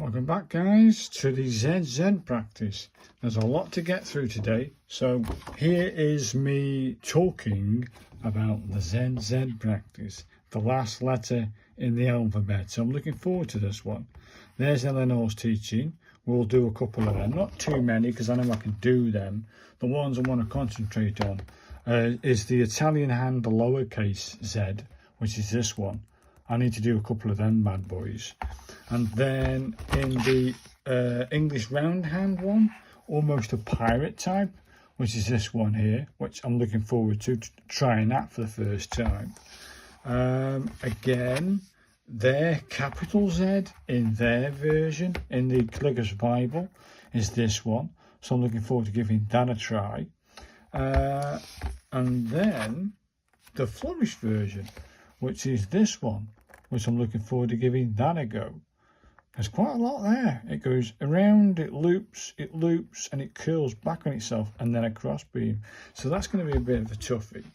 Welcome back, guys, to the ZZ practice. There's a lot to get through today, so here is me talking about the ZZ practice, the last letter in the alphabet. So I'm looking forward to this one. There's Eleanor's teaching. We'll do a couple of them, not too many because I know I can do them. The ones I want to concentrate on is the Italian hand, the lowercase z, which is this one. I need to do a couple of them bad boys. And then in the English round hand one, almost a pirate type, which is this one here, which I'm looking forward to trying that for the first time. Again, their capital Z in their version, in the Calligrapher's Bible, is this one. So I'm looking forward to giving that a try. And then the flourished version, which is this one, which I'm looking forward to giving that a go. There's quite a lot there. It goes around, it loops, and it curls back on itself, and then a cross beam. So that's going to be a bit of a toughie.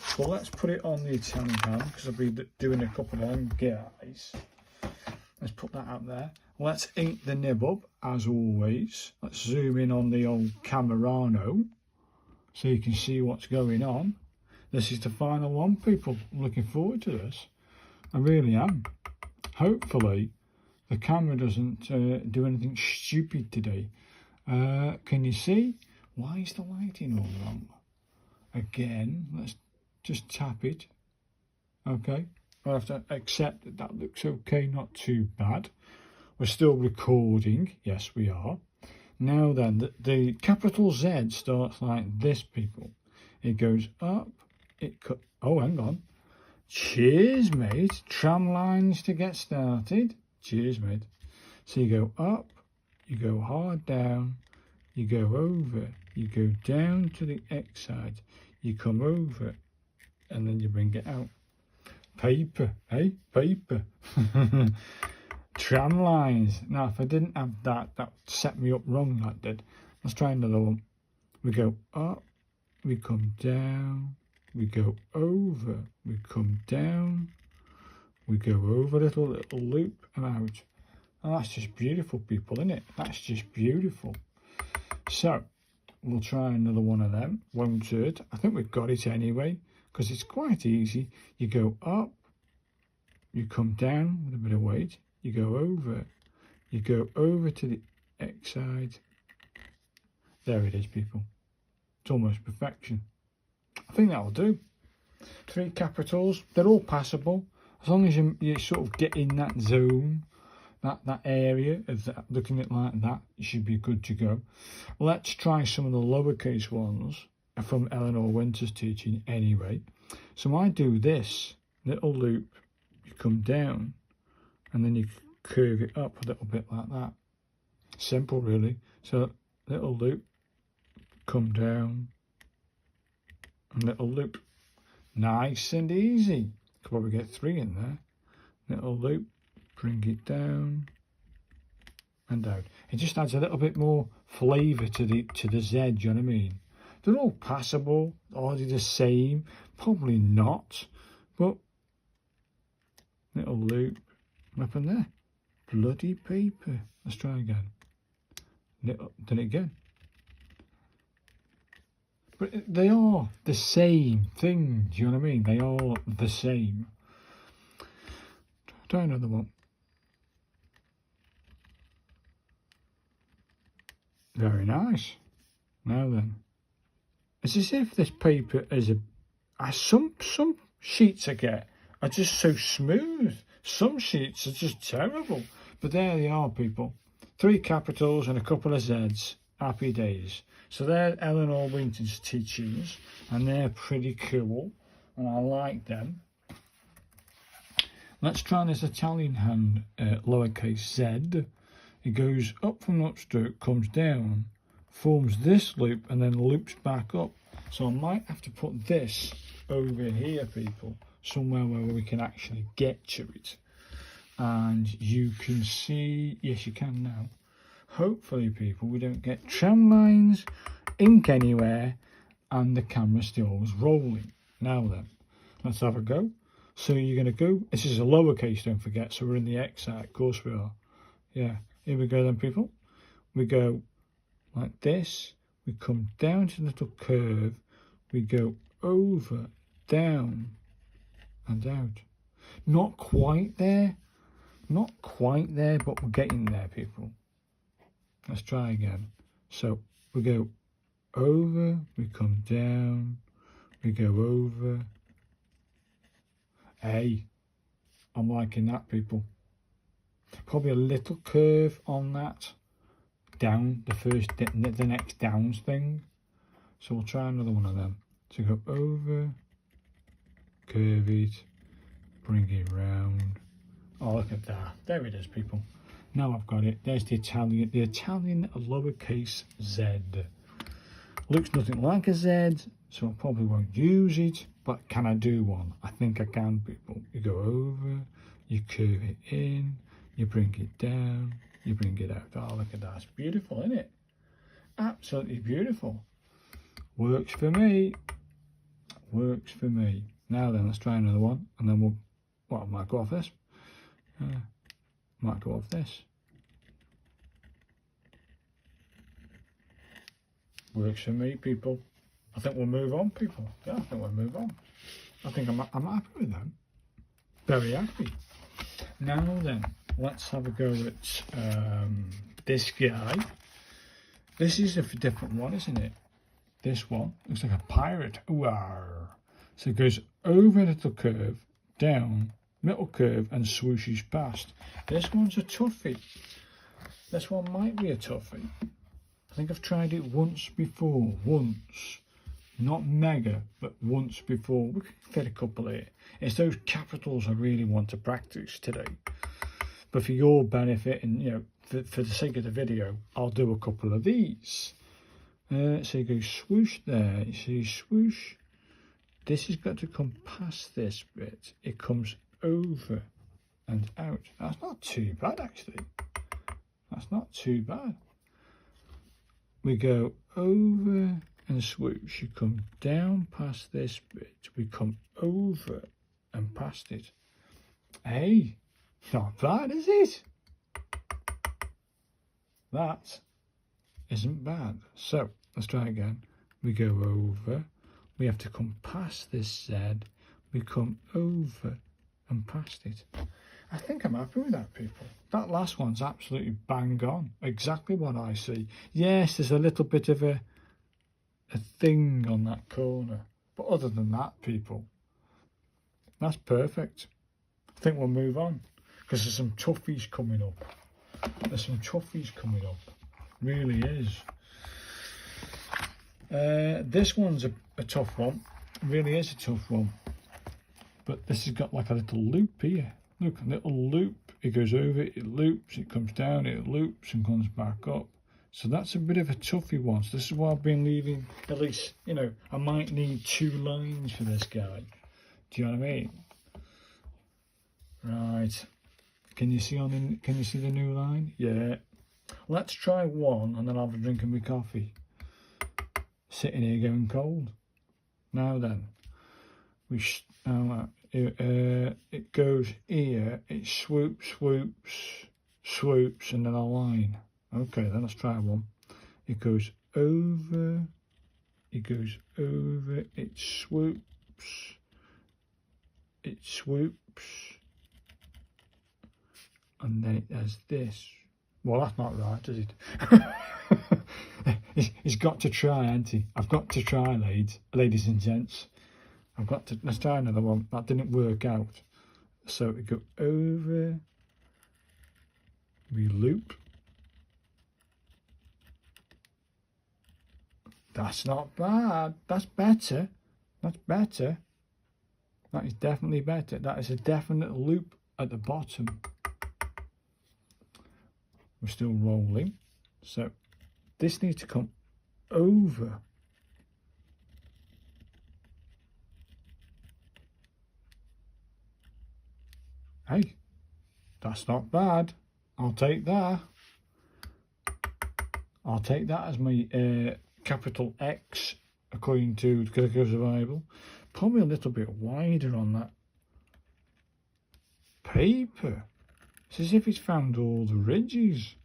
So let's put it on the Italian hand, because I'll be doing a couple of them guys. Let's put that up there. Let's ink the nib up, as always. Let's zoom in on the old Camerano, so you can see what's going on. This is the final one, people. I'm looking forward to this. I really am. Hopefully the camera doesn't do anything stupid today. Can you see? Why is the lighting all wrong? Again, let's just tap it. Okay, I'll have to accept that that looks okay, not too bad. We're still recording. Yes, we are. Now then, the capital Z starts like this, people. It goes up. Oh, hang on. Cheers, mate. Tram lines to get started. Cheers, mate. So you go up, you go hard down, you go over, you go down to the X side, you come over, and then you bring it out. Paper, eh? Paper. Tram lines. Now, if I didn't have that, that would set me up wrong, that did. Let's try another one. We go up, we come down, we go over, we come down, we go over a little loop and out. And that's just beautiful, people, isn't it? That's just beautiful. So we'll try another one of them. Won't hurt. I think we've got it anyway, because it's quite easy. You go up, you come down with a bit of weight, you go over to the X side. There it is, people. It's almost perfection. I think that'll do. 3 capitals, they're all passable. As long as you sort of get in that zone, that area of that, looking at it like that, you should be good to go. Let's try some of the lowercase ones from Eleanor Winter's teaching anyway. So I do this little loop, you come down, and then you curve it up a little bit like that. Simple, really. So little loop, come down, and little loop. Nice and easy. Could probably get 3 in there. Little loop, bring it down and out. It just adds a little bit more flavour to the Z, do you know what I mean? They're all passable. Are they the same? Probably not. But little loop, what happened there? Bloody paper. Let's try again. Done it again. But they are the same thing, do you know what I mean? They are the same. Try another one. Very nice. Now then. It's as if this paper is some sheets I get are just so smooth. Some sheets are just terrible. But there they are, people. 3 capitals and a couple of Zs. Happy days. So they're Eleanor Winton's teachings, and they're pretty cool, and I like them. Let's try this Italian hand, lowercase z. It goes up from the upstroke, comes down, forms this loop, and then loops back up. So I might have to put this over here, people, somewhere where we can actually get to it. And you can see, yes, you can now. Hopefully, people, we don't get tram lines, ink anywhere, and the camera still is rolling. Now then, let's have a go. So you're going to go, this is a lowercase, don't forget, so we're in the X side, of course we are. Yeah, Here we go then, people. We go like this. We come down to the little curve. We go over, down, and out. Not quite there. Not quite there, but we're getting there, people. Let's try again. So we go over, we come down, we go over. Hey, I'm liking that, people. Probably a little curve on that. Down, the next downs thing. So we'll try another one of them. So go over, curve it, bring it round. Oh, look at that. There it is, people. Now I've got it. There's the Italian lowercase z. Looks nothing like a Z, so I probably won't use it, but can I do one? I think I can, people. You go over, you curve it in, you bring it down, you bring it out. Oh, look at that. It's beautiful, isn't it? Absolutely beautiful. Works for me. Works for me. Now then, let's try another one, and then I might go off this. Might go off this. Works for me, people. I think we'll move on, people. Yeah, I think we'll move on. I think I'm happy with them. Very happy. Now then, let's have a go at this guy. This is a different one, isn't it? This one looks like a pirate. Ooh-ar. So it goes over a little curve, down, middle curve, and swooshes past. This one's a toughie. This one might be a toughie. I think I've tried it once before. Once. Not mega, but once before. We can fit a couple here. It's those capitals I really want to practice today. But for your benefit and, you know, for the sake of the video, I'll do a couple of these. So you go swoosh there. You see swoosh. This has got to come past this bit. It comes over and out. That's not too bad, actually. That's not too bad. We go over and swoosh. You come down past this bit. We come over and past it. Hey, not bad, is it? That isn't bad. So let's try again. We go over. We have to come past this Z. We come over and past it. I think I'm happy with that, people. That last one's absolutely bang on. Exactly what I see. Yes, there's a little bit of a thing on that corner. But other than that, people, that's perfect. I think we'll move on. Because there's some toughies coming up. There's some toughies coming up. Really is. This one's a tough one. It really is a tough one. But this has got like a little loop here. Look, a little loop. It goes over, it loops, it comes down, it loops and comes back up. So that's a bit of a toughie one. So this is why I've been leaving, at least, you know, I might need 2 lines for this guy. Do you know what I mean? Right. Can you see the new line? Yeah. Let's try one and then I'll have a drink of my coffee. Sitting here going cold. Now then, it goes here, it swoops, swoops, and then a line. Okay, then let's try one. It goes over, it swoops, and then it does this. Well, that's not right, is it? He's got to try, hasn't he? I've got to try, ladies and gents. Let's try another one. That didn't work out. So we go over, we loop. That's not bad. That's better. That's better. That is definitely better. That is a definite loop at the bottom. We're still rolling. So this needs to come over. Hey, that's not bad. I'll take that. I'll take that as my capital X, according to Clicker Survival. Probably a little bit wider on that paper. It's as if it's found all the ridges.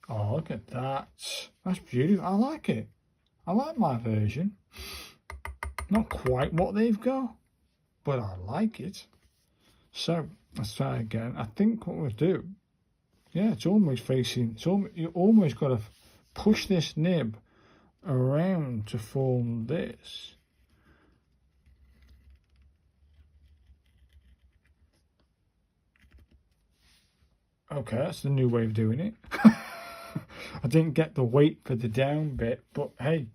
Oh, look at that. That's beautiful. I like it. I like my version. Not quite what they've got, but I like it. So, let's try again. I think what we'll do, yeah, it's almost facing, you almost got to push this nib around to form this. Okay, that's the new way of doing it. I didn't get the weight for the down bit, but hey,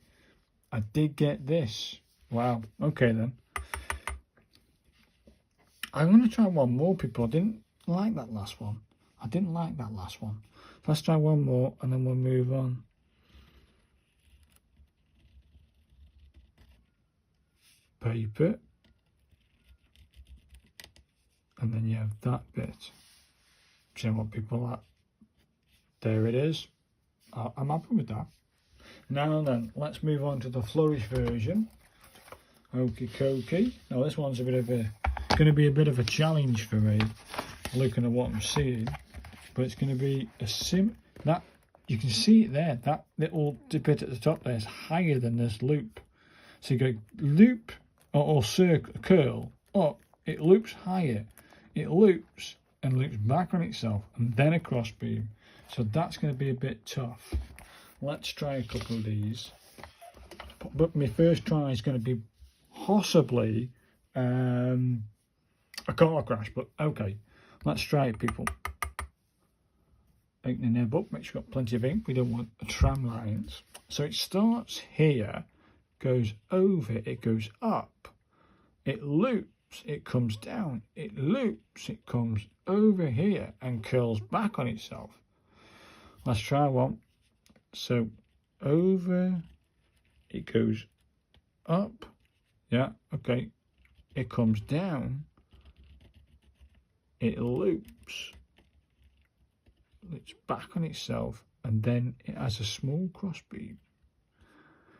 I did get this. Wow, okay then. I'm going to try one more, people. I didn't like that last one. Let's try one more and then we'll move on. Paper. And then you have that bit. See what people like. There it is. I'm happy with that. Now then, let's move on to the flourish version. Okie dokie. Now this one's going to be a bit of a challenge for me, looking at what I'm seeing. But it's going to be that you can see it there. That little bit at the top there is higher than this loop. So you go loop or circle, curl up. It loops higher. It loops and loops back on itself, and then a cross beam. So that's going to be a bit tough. Let's try a couple of these. But my first try is going to be possibly a car crash. But okay, let's try it, people. Open the nib up, make sure you've got plenty of ink. We don't want tram lines. So it starts here, goes over, it goes up, it loops, it comes down, it loops, it comes over here and curls back on itself. Let's try one. So over, it goes up, yeah, okay, it comes down, it loops, it's back on itself, and then it has a small cross beam.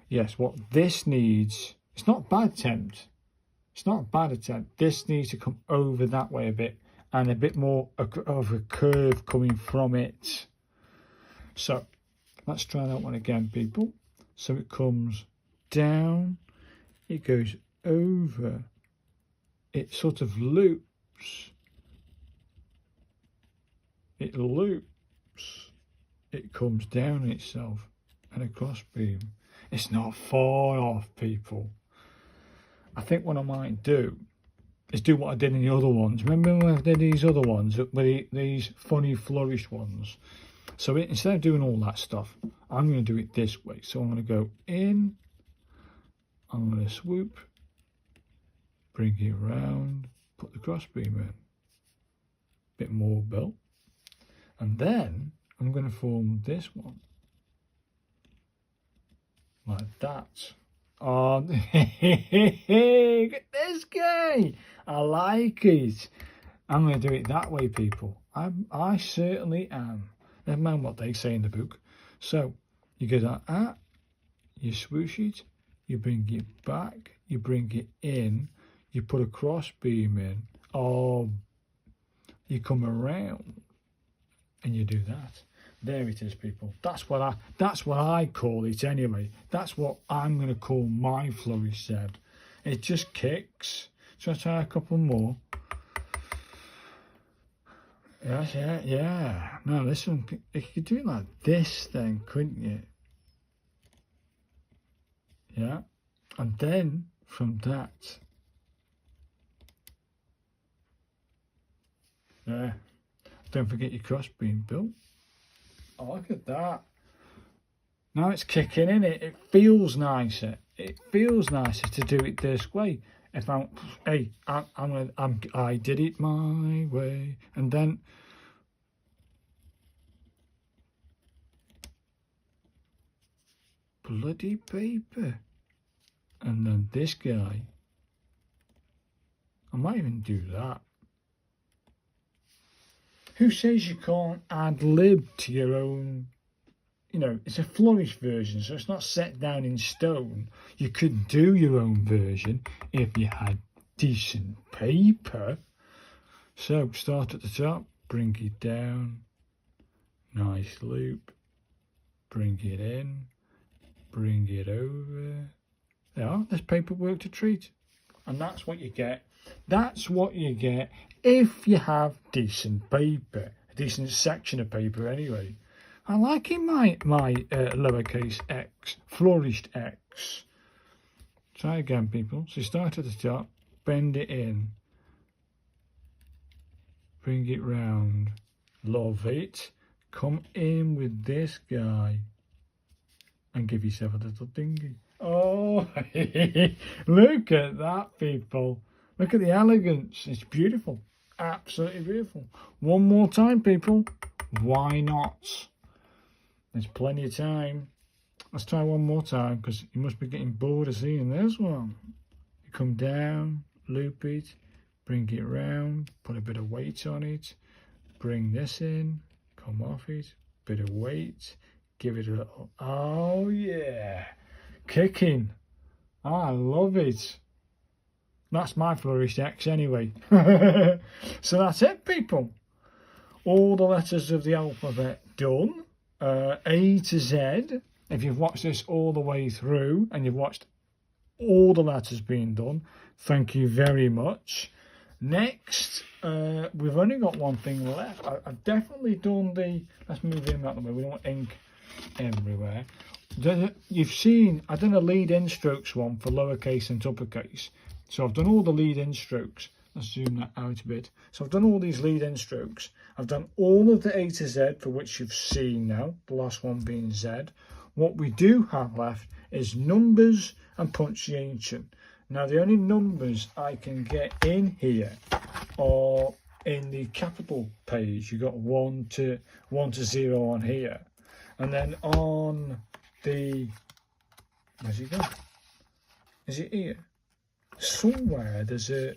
Yes, what this needs, it's not a bad attempt. It's not a bad attempt. This needs to come over that way a bit, and a bit more of a curve coming from it. So let's try that one again, people. So it comes down, it goes over, it sort of loops, it loops, it comes down itself, and a cross beam. It's not far off, people. I think what I might do is do what I did in the other ones. Remember when I did these other ones, with these funny flourished ones? So instead of doing all that stuff, I'm going to do it this way. So I'm going to go in, I'm going to swoop, bring it round, put the cross beam in, bit more built, and then I'm going to form this one like that. Oh, look at this guy! I like it. I'm going to do it that way, people. I certainly am. Never mind what they say in the book. So you go like that, you swoosh it, you bring it back, you bring it in, you put a cross beam in. Oh, you come around and you do that. There it is, people. That's what I call it anyway. That's what I'm going to call my flourish set. It just kicks. So I try a couple more. Yes, yeah. No, this one, you could do it like this then, couldn't you? Yeah. And then from that, yeah. Don't forget your cross beam built. Oh, look at that. Now it's kicking in it. It feels nicer. It feels nicer to do it this way. If I did it my way, and then bloody paper, and then this guy. I might even do that. Who says you can't ad lib to your own? You know, it's a flourish version, so it's not set down in stone. You could do your own version if you had decent paper. So start at the top, bring it down, nice loop, bring it in, bring it over. There, there's paperwork to treat. And that's what you get. That's what you get if you have decent paper, a decent section of paper anyway. I like in my lowercase x, flourished x. Try again, people. So start at the top, bend it in, bring it round. Love it. Come in with this guy and give yourself a little dinghy. Oh, look at that, people. Look at the elegance. It's beautiful. Absolutely beautiful. One more time, people. Why not? There's plenty of time. Let's try one more time because you must be getting bored of seeing this one. You come down, loop it, bring it round, put a bit of weight on it, bring this in, come off it, bit of weight, give it a little, oh yeah, kicking. I love it. That's my flourished X anyway. So that's it, people. All the letters of the alphabet done. A to Z. If you've watched this all the way through and you've watched all the letters being done, thank you very much. Next, we've only got one thing left. I've definitely done the, let's move him out of the way, we don't want ink everywhere. You've seen, I've done a lead-in strokes one for lowercase and uppercase. So I've done all the lead-in strokes. Let's zoom that out a bit. So I've done all these lead-in strokes. I've done all of the A to Z for which you've seen now, the last one being Z. What we do have left is numbers and punctuation. Now the only numbers I can get in here are in the capital page. You've got 1 to 0 on here. And then on the, where's it gone? Is it here? Somewhere there's a,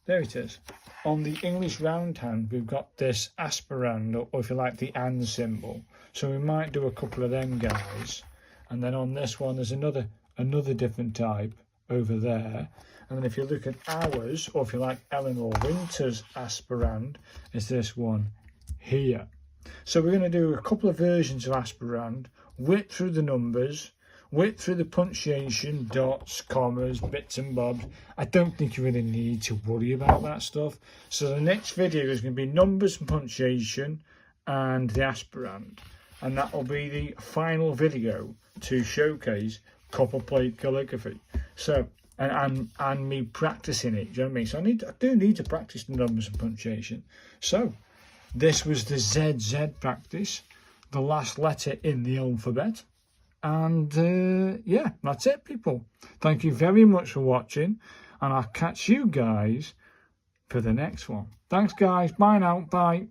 there it is. On the English round hand, we've got this aspirand, or if you like, the and symbol. So we might do a couple of them guys. And then on this one, there's another different type over there. And then if you look at ours, or if you like Eleanor Winter's aspirand, is this one here. So we're going to do a couple of versions of aspirand, whip through the numbers, whip through the punctuation, dots, commas, bits and bobs. I don't think you really need to worry about that stuff. So the next video is going to be numbers and punctuation and the aspirand. And that will be the final video to showcase Copperplate calligraphy. So, and me practicing it, do you know what I mean? So I do need to practice the numbers and punctuation. So, this was the ZZ practice, the last letter in the alphabet. And yeah, that's it, people. Thank you very much for watching, and I'll catch you guys for the next one. Thanks, guys. Bye now. Bye.